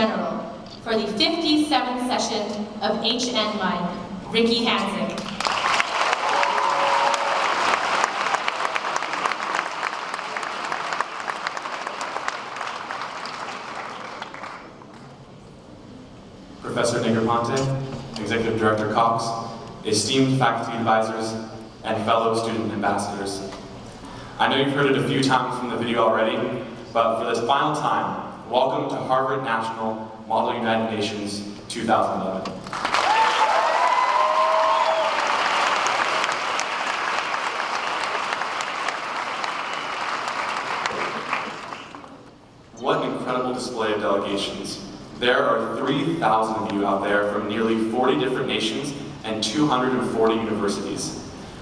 Secretary-General for the 57th session of HNMUN, Ricky Hanzich. Professor Negroponte, Executive Director Cox, esteemed faculty advisors, and fellow student ambassadors. I know you've heard it a few times from the video already, but for this final time, welcome to Harvard National Model United Nations 2011. What an incredible display of delegations. There are 3,000 of you out there from nearly 40 different nations and 240 universities.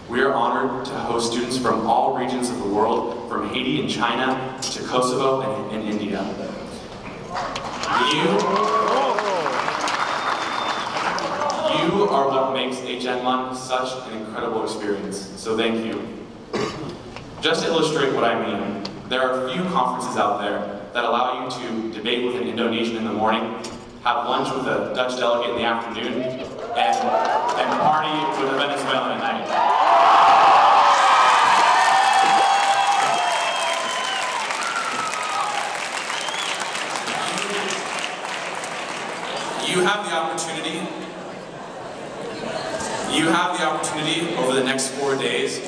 We are honored to host students from all regions of the world, from Haiti and China to Kosovo and India. You are what makes HNMUN such an incredible experience, so thank you. Just to illustrate what I mean, there are a few conferences out there that allow you to debate with an Indonesian in the morning, have lunch with a Dutch delegate in the afternoon, and party with a Venezuelan at night. You have the opportunity over the next 4 days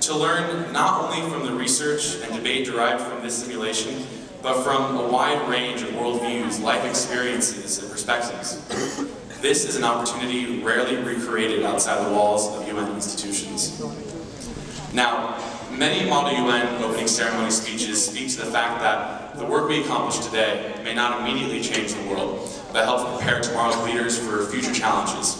to learn not only from the research and debate derived from this simulation, but from a wide range of worldviews, life experiences, and perspectives. This is an opportunity rarely recreated outside the walls of UN institutions. Now, many Model UN opening ceremony speeches speak to the fact that the work we accomplish today may not immediately change the world, but helps prepare tomorrow's leaders for future challenges.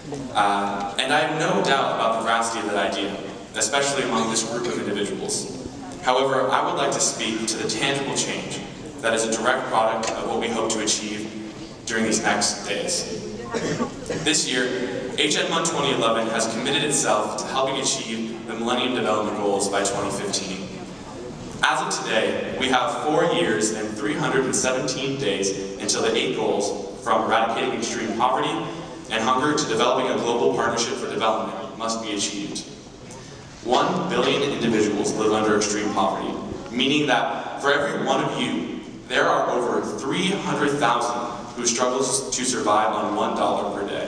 And I have no doubt about the veracity of that idea, especially among this group of individuals. However, I would like to speak to the tangible change that is a direct product of what we hope to achieve during these next days. This year, HNMUN 2011 has committed itself to helping achieve the Millennium Development Goals by 2015. As of today, we have 4 years and 317 days until the 8 goals, from eradicating extreme poverty and hunger to developing a global partnership for development, must be achieved. 1 billion individuals live under extreme poverty, meaning that for every one of you, there are over 300,000 who struggles to survive on $1 per day.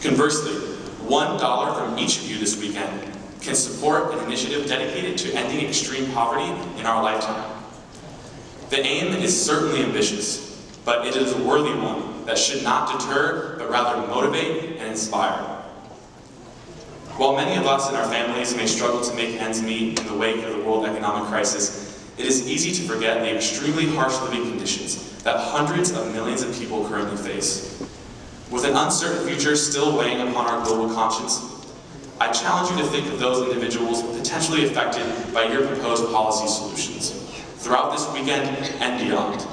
Conversely, $1 from each of you this weekend can support an initiative dedicated to ending extreme poverty in our lifetime. The aim is certainly ambitious, but it is a worthy one that should not deter, but rather motivate and inspire. While many of us and our families may struggle to make ends meet in the wake of the world economic crisis, it is easy to forget the extremely harsh living conditions that hundreds of millions of people currently face. With an uncertain future still weighing upon our global conscience, I challenge you to think of those individuals potentially affected by your proposed policy solutions throughout this weekend and beyond.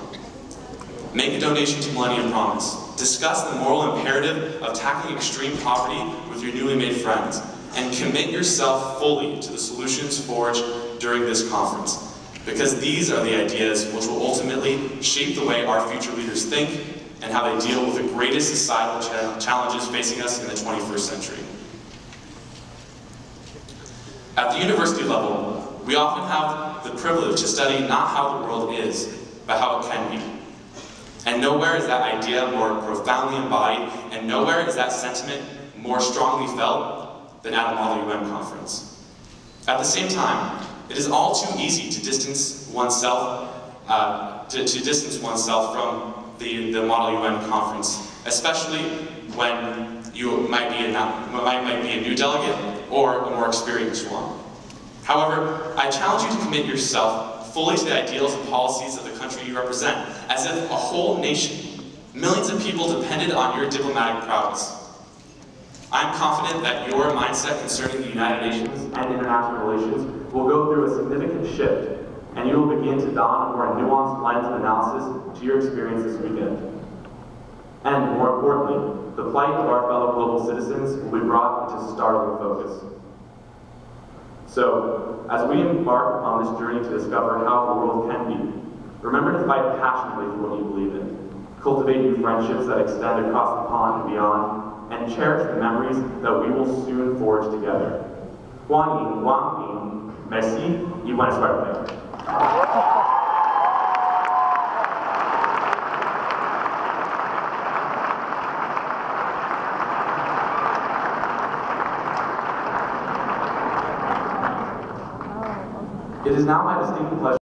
Make a donation to Millennium Promise. Discuss the moral imperative of tackling extreme poverty with your newly made friends, and commit yourself fully to the solutions forged during this conference, because these are the ideas which will ultimately shape the way our future leaders think and how they deal with the greatest societal challenges facing us in the 21st century. At the university level, we often have the privilege to study not how the world is, but how it can be. And nowhere is that idea more profoundly embodied, and nowhere is that sentiment more strongly felt than at a Model UN conference. At the same time, it is all too easy to distance oneself from the Model UN conference, especially when you might be a new delegate or a more experienced one. However, I challenge you to commit yourself fully to the ideals and policies of the country you represent, as if a whole nation, millions of people depended on your diplomatic prowess. I'm confident that your mindset concerning the United Nations and international relations will go through a significant shift, and you will begin to don a more nuanced lens of analysis to your experience this weekend. And more importantly, the plight of our fellow global citizens will be brought into startling focus. So, as we embark upon this journey to discover how the world can be, remember to fight passionately for what you believe in. cultivate new friendships that extend across the pond and beyond, and cherish the memories that we will soon forge together. Wang Ying, merci y buena suerte. It is now my distinct pleasure